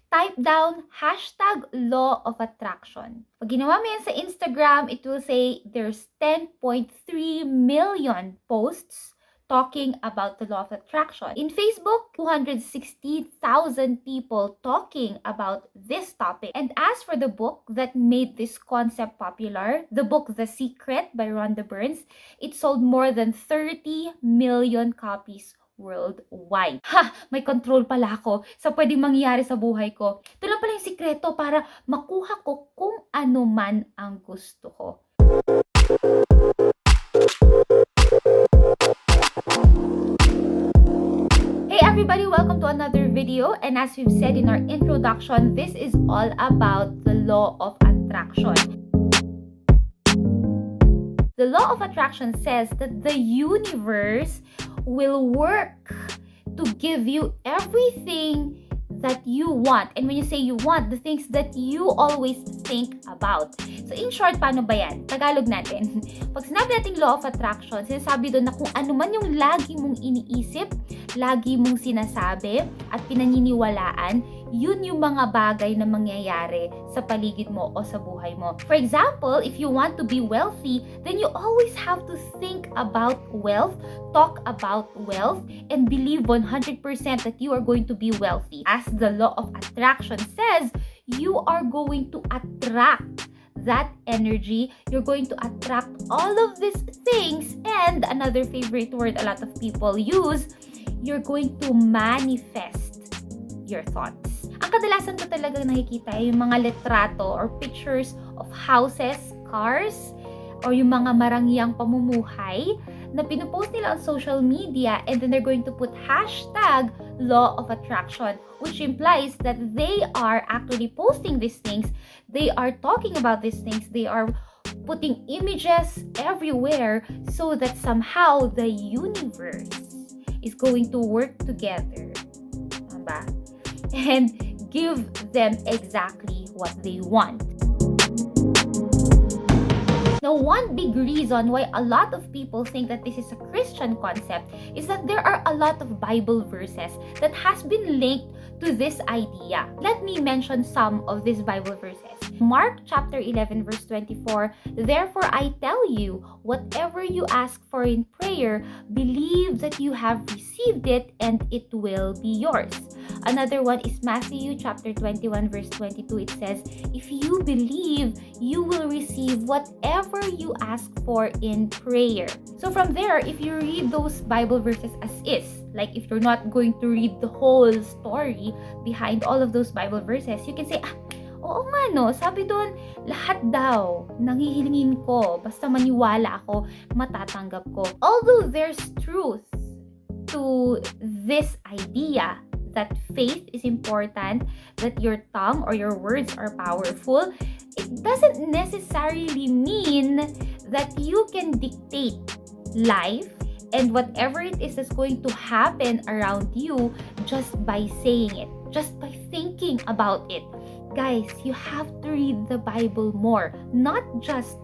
type down hashtag law of attraction. Pag ginawa mo yan sa Instagram, it will say there's 10.3 million posts talking about the law of attraction. In Facebook, 260,000 people talking about this topic. And as for the book that made this concept popular, the book The Secret by Rhonda Burns, it sold more than 30 million copies worldwide. Ha! May control pala ako sa pwedeng mangyari sa buhay ko. Ito lang pala yung sikreto para makuha ko kung ano man ang gusto ko. Hey everybody, welcome to another video, and as we've said in our introduction, this is all about the law of attraction. The law of attraction says that the universe will work to give you everything that you want. And when you say you want, the things that you always think about. So in short, paano ba yan? Tagalog natin. Pag sinabi natin law of attraction, sinasabi doon na kung ano man yung lagi mong iniisip, lagi mong sinasabi, at pinaniniwalaan, yun yung mga bagay na mangyayari sa paligid mo o sa buhay mo. For example, if you want to be wealthy, then you always have to think about wealth, talk about wealth, and believe 100% that you are going to be wealthy. As the law of attraction says, you are going to attract that energy, you're going to attract all of these things, and another favorite word a lot of people use, you're going to manifest your thoughts. Ang kadalasan ko talagang nakikita ay yung mga litrato or pictures of houses, cars, or yung mga marangyang pamumuhay na pinupost nila on social media, and then they're going to put hashtag law of attraction, which implies that they are actually posting these things, they are talking about these things, they are putting images everywhere so that somehow the universe is going to work together, diba? And give them exactly what they want. Now, one big reason why a lot of people think that this is a Christian concept is that there are a lot of Bible verses that has been linked to this idea. Let me mention some of these Bible verses. Mark chapter 11 verse 24, "Therefore I tell you, whatever you ask for in prayer, believe that you have received it and it will be yours." Another one is Matthew chapter 21 verse 22. It says, "If you believe, you will receive whatever you ask for in prayer." So from there, if you read those Bible verses as is, like if you're not going to read the whole story behind all of those Bible verses, you can say, oo nga no, sabi doon, lahat daw nanghihilingin ko, basta maniwala ako, matatanggap ko. Although there's truth to this idea that faith is important, that your tongue or your words are powerful, it doesn't necessarily mean that you can dictate life and whatever it is that's going to happen around you just by saying it, just by thinking about it. Guys, you have to read the Bible more, not just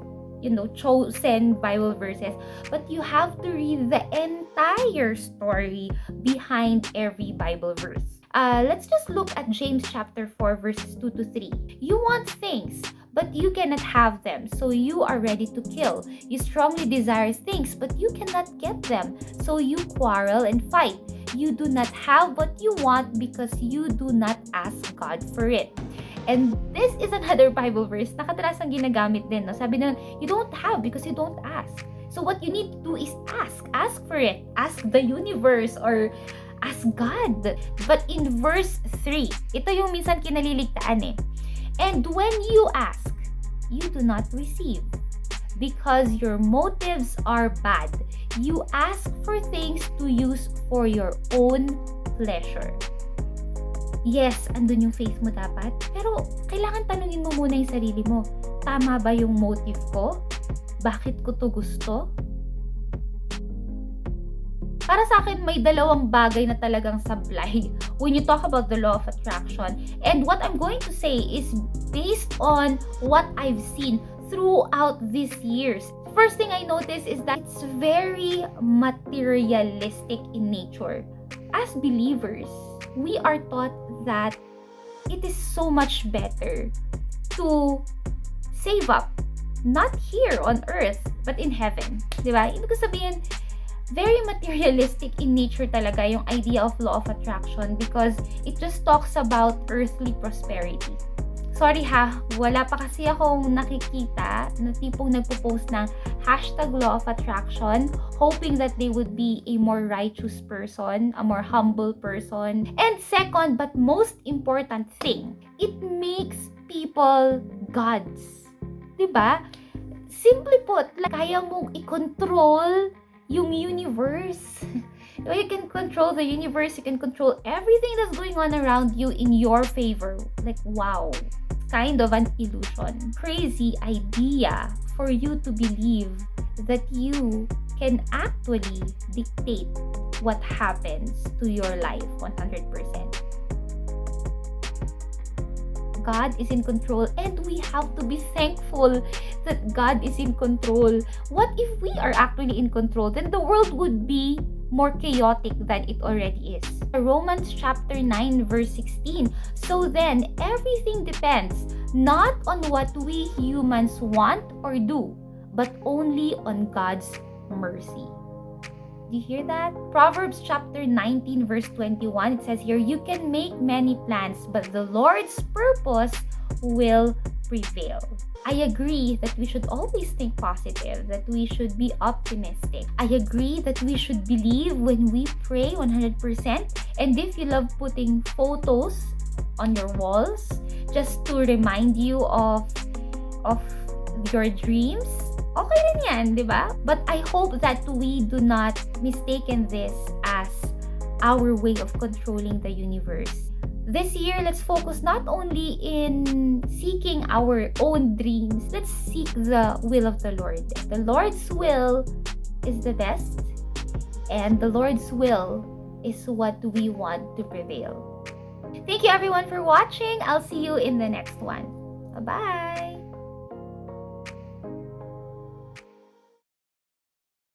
chosen Bible verses, but you have to read the entire story behind every Bible verse. Let's just look at James chapter 4 verses 2 to 3. You want things, but you cannot have them, so you are ready to kill. You strongly desire things, but you cannot get them, so you quarrel and fight. You do not have what you want because you do not ask God for it. And this is another Bible verse na kadalasang ginagamit din. No? Sabi nun, you don't have because you don't ask. So what you need to do is ask. Ask for it. Ask the universe or ask God. But in verse 3, ito yung minsan kinaliligtaan eh. And when you ask, you do not receive because your motives are bad. You ask for things to use for your own pleasure. Yes, andun yung faith mo dapat. Pero, kailangan tanungin mo muna yung sarili mo. Tama ba yung motive ko? Bakit ko to gusto? Para sa akin, may dalawang bagay na talagang sablay when you talk about the law of attraction. And what I'm going to say is based on what I've seen throughout these years. First thing I noticed is that it's very materialistic in nature. As believers, we are taught that it is so much better to save up, not here on earth, but in heaven. Diba? Ibig ko sabihin, very materialistic in nature talaga yung idea of law of attraction because it just talks about earthly prosperity. Sorry ha, wala pa kasi akong nakikita na tipong nagpo-post ng #law of attraction, hoping that they would be a more righteous person, a more humble person. And second, but most important thing, it makes people gods. Diba? Simply put, kaya mong i-control yung universe. You can control the universe, you can control everything that's going on around you in your favor. Like, wow. Kind of an illusion. Crazy idea for you to believe that you can actually dictate what happens to your life 100%. God is in control and we have to be thankful that God is in control. What if we are actually in control? Then the world would be more chaotic than it already is. Romans chapter 9 verse 16. So then, everything depends not on what we humans want or do, but only on God's mercy. Do you hear that? Proverbs chapter 19 verse 21, it says here, you can make many plans, but the Lord's purpose will prevail. I agree that we should always think positive, that we should be optimistic. I agree that we should believe when we pray 100%. And if you love putting photos on your walls just to remind you of your dreams, okay rin yan, di ba? But I hope that we do not mistaken this as our way of controlling the universe. This year, let's focus not only in seeking our own dreams, let's seek the will of the Lord. The Lord's will is the best, and the Lord's will is what we want to prevail. Thank you everyone for watching. I'll see you in the next one. Bye-bye!